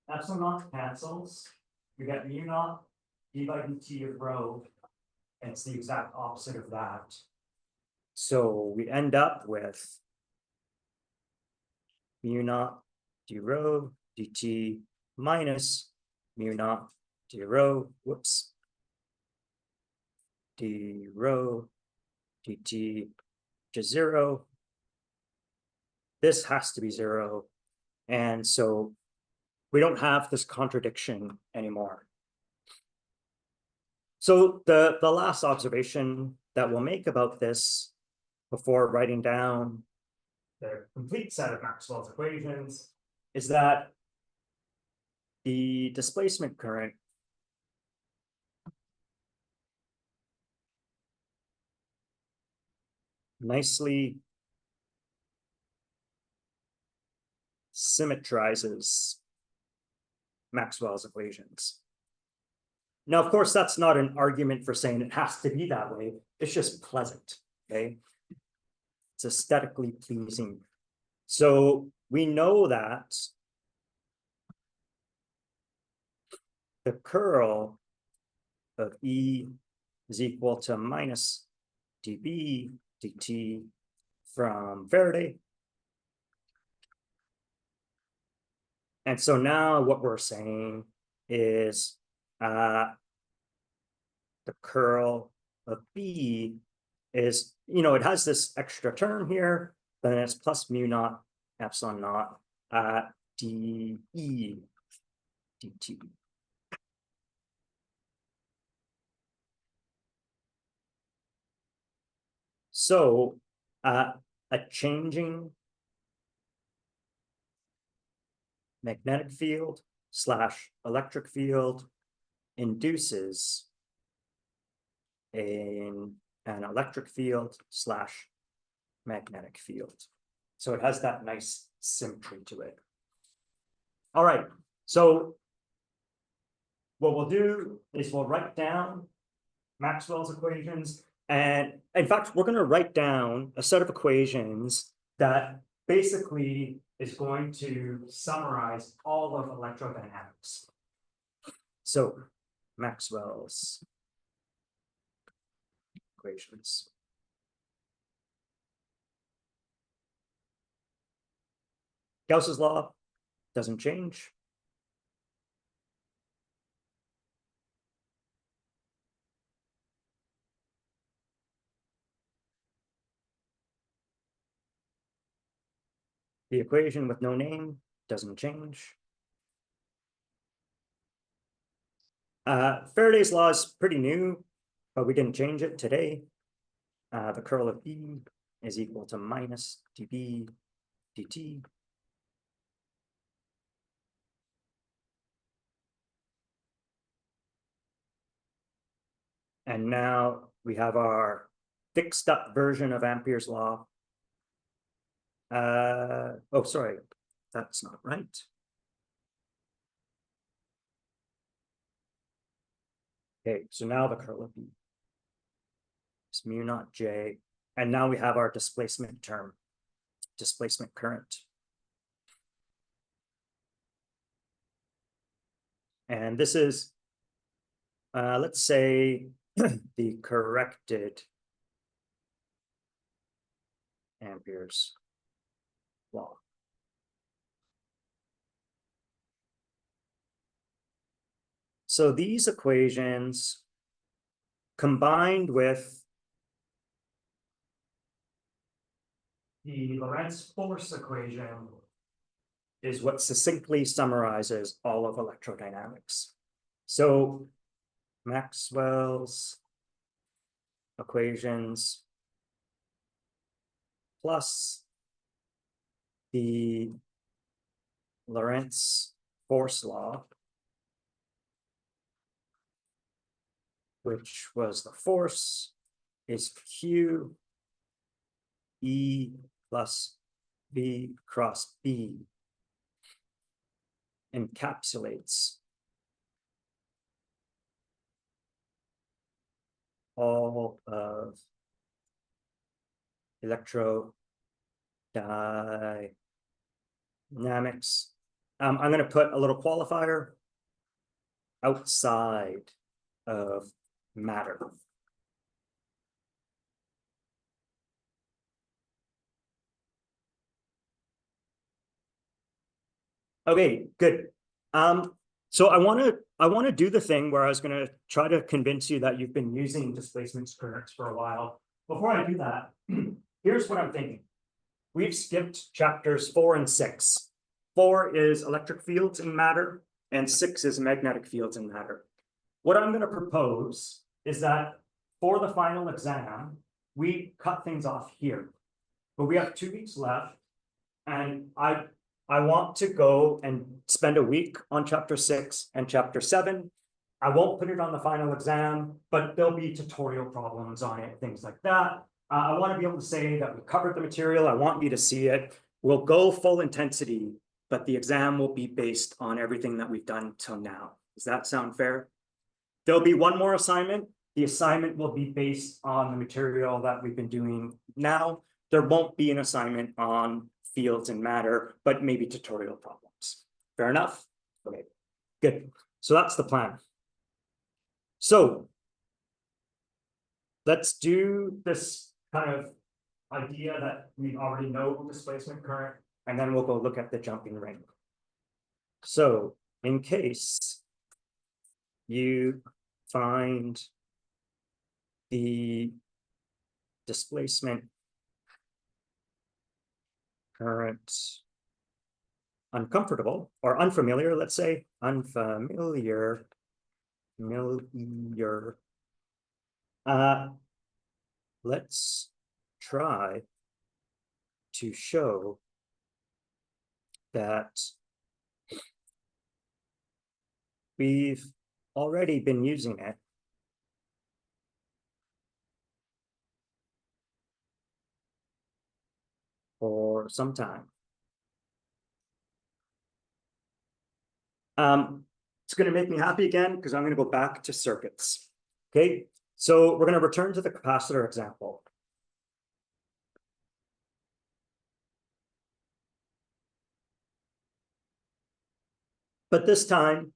Epsilon naught cancels. We get mu naught d by dt of rho. And it's the exact opposite of that. So we end up with mu naught d rho dt minus mu naught d rho, whoops, d rho dt to 0. This has to be 0. And so we don't have this contradiction anymore. So the last observation that we'll make about this before writing down the complete set of Maxwell's equations is that the displacement current nicely symmetrizes Maxwell's equations. Now, of course, that's not an argument for saying it has to be that way. It's just pleasant, okay? It's aesthetically pleasing. So we know that the curl of E is equal to minus dB dt from Faraday. And so now what we're saying is the curl of B is, it has this extra term here, but then it's plus mu naught epsilon naught dE dt. So a changing magnetic field / electric field induces an electric field / magnetic field. So it has that nice symmetry to it. All right, so what we'll do is we'll write down Maxwell's equations. And in fact, we're gonna write down a set of equations that basically is going to summarize all of electrodynamics. So Maxwell's equations. Gauss's law doesn't change. The equation with no name doesn't change. Faraday's law is pretty new, but we didn't change it today. The curl of E is equal to minus dB dt. And now we have our fixed up version of Ampere's law. Oh, sorry, that's not right. Okay, so now the curl of E is mu naught J. And now we have our displacement term, displacement current. And this is, let's say, the corrected Ampere's law. So these equations combined with the Lorentz force equation is what succinctly summarizes all of electrodynamics. So Maxwell's equations plus the Lorentz force law, which was the force, is Q E plus V cross B, encapsulates all of electrodynamics. I'm going to put a little qualifier outside of matter. Okay, good. So I want to do the thing where I was going to try to convince you that you've been using displacement currents for a while. Before I do that, here's what I'm thinking. We've skipped chapters 4 and 6. 4 is electric fields in matter, and 6 is magnetic fields in matter. What I'm going to propose is that for the final exam, we cut things off here. But we have 2 weeks left, and I want to go and spend a week on chapter 6 and chapter 7. I won't put it on the final exam, but there'll be tutorial problems on it, things like that. I want to be able to say that we covered the material. I want you to see it. We'll go full intensity, but the exam will be based on everything that we've done till now. Does that sound fair? There'll be one more assignment. The assignment will be based on the material that we've been doing now. There won't be an assignment on fields and matter, but maybe tutorial problems. Fair enough? Okay, good. So that's the plan. So let's do this kind of idea that we already know displacement current, and then we'll go look at the jumping ring. So in case you find the displacement current uncomfortable or unfamiliar, let's say unfamiliar, let's try to show that we've already been using it for some time. It's going to make me happy again because I'm going to go back to circuits. Okay, So we're going to return to the capacitor example. But this time,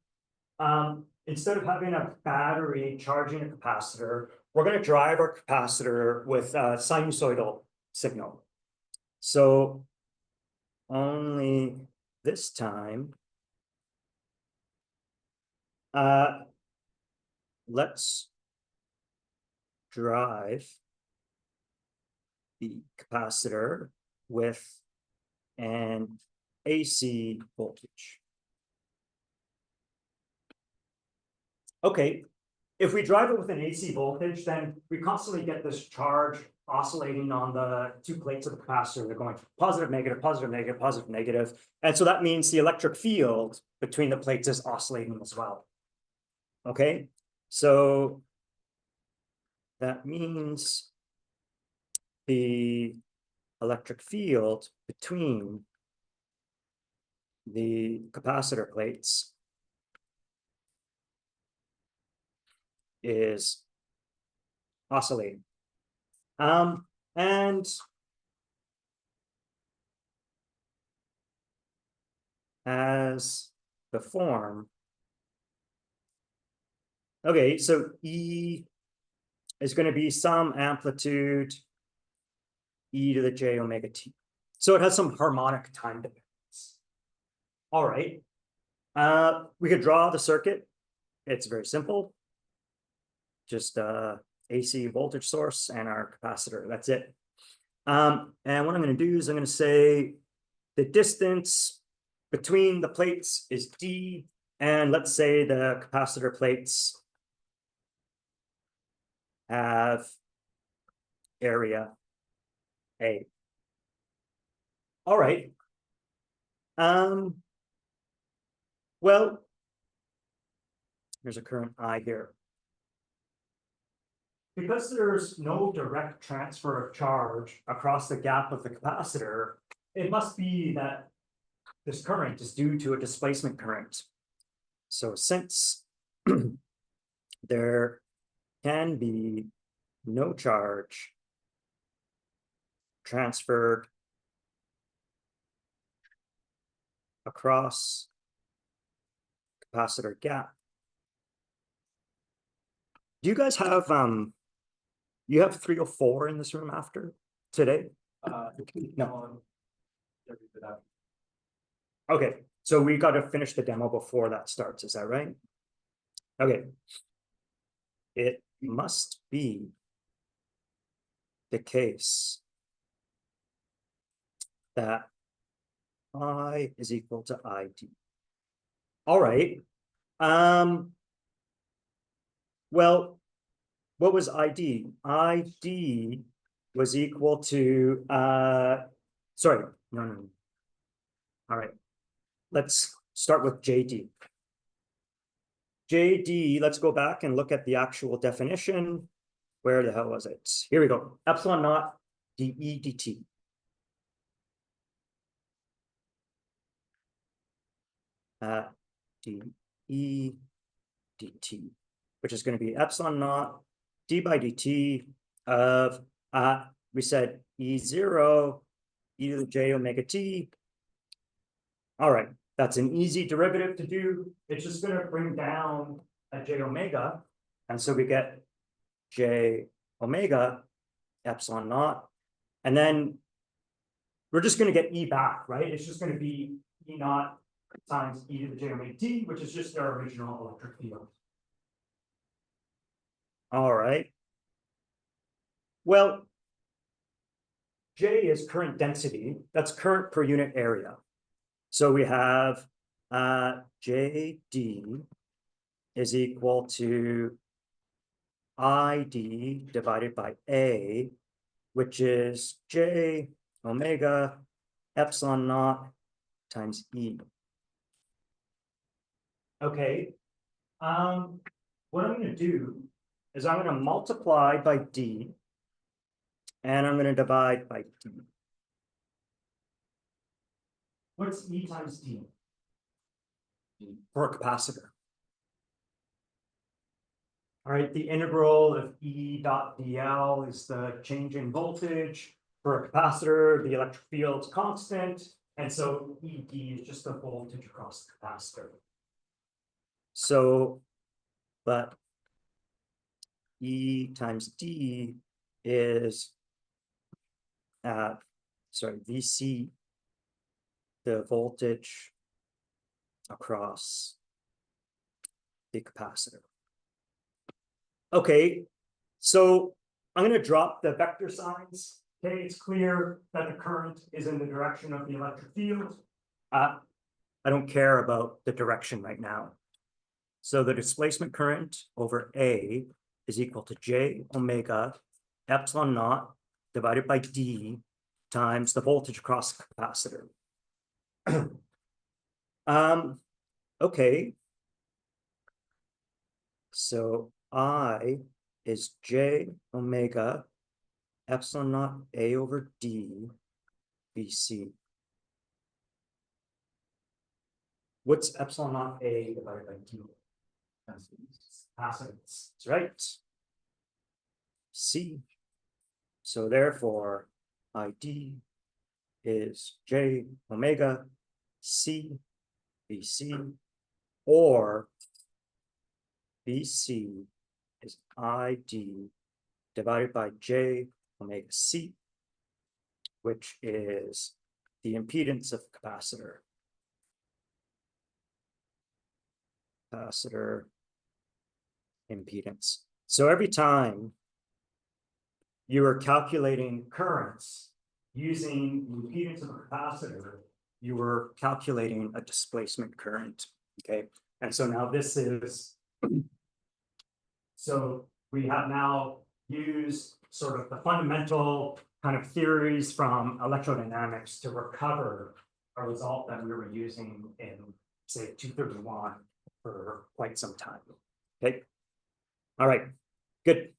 instead of having a battery charging a capacitor, we're going to drive our capacitor with a sinusoidal signal. So only this time, let's drive the capacitor with an AC voltage. Okay, if we drive it with an AC voltage, then we constantly get this charge oscillating on the two plates of the capacitor. They're going positive, negative, positive, negative, positive, negative. And so that means the electric field between the plates is oscillating as well. Okay, so that means the electric field between the capacitor plates is oscillating. And as the form, okay, so E is going to be some amplitude e to the j omega t. So it has some harmonic time dependence. All right. We could draw the circuit. It's very simple. Just AC voltage source and our capacitor. That's it. And what I'm going to do is I'm going to say the distance between the plates is d, and let's say the capacitor plates have area A. All right. Well, there's a current I here. Because there's no direct transfer of charge across the gap of the capacitor, it must be that this current is due to a displacement current. So since there can be no charge transferred across capacitor gap. Do you guys have you have 304 in this room after today? No. Okay, so we got to finish the demo before that starts, is that right? Okay. It must be the case that I is equal to ID. All right. Well, what was ID? ID was equal to sorry, no. All right. Let's start with JD. JD, let's go back and look at the actual definition. Where the hell was it? Here we go. Epsilon naught dE dt. dE dt, which is going to be epsilon naught d by dt of, we said E0 e to the j omega t. All right, that's an easy derivative to do. It's just going to bring down a j omega. And so we get j omega epsilon naught. And then we're just going to get E back, right? It's just going to be E naught times e to the j omega t, which is just our original electric field. All right. Well, J is current density. That's current per unit area. So we have JD is equal to ID divided by A, which is J omega epsilon naught times E. Okay. What I'm going to do is I'm going to multiply by D, and I'm going to divide by D. What's E times D for a capacitor? All right, the integral of E dot dl is the change in voltage. For a capacitor, the electric field's constant, and so ED is just the voltage across the capacitor. So, but E times D is VC, the voltage across the capacitor. Okay, so I'm going to drop the vector signs. Okay, it's clear that the current is in the direction of the electric field. I don't care about the direction right now. So the displacement current over A is equal to J omega epsilon naught divided by D times the voltage across the capacitor. Okay. So I is J omega epsilon naught A over D VC. What's epsilon naught A divided by D? Capacitance. That's right. C. So therefore, ID is J omega C VC, or VC is ID divided by J omega C, which is the impedance of capacitor. Capacitor impedance. So every time you are calculating currents using the impedance of a capacitor, you were calculating a displacement current. Okay, and so now this is, so we have now used sort of the fundamental kind of theories from electrodynamics to recover a result that we were using in, say, 231 for quite some time. Okay, all right, good.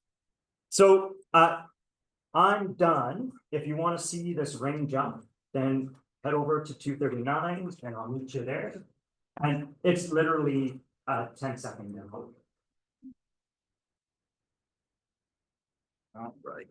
So I'm done. If you want to see this ring jump, then head over to 239 and I'll meet you there. And it's literally a 10-second demo. All right.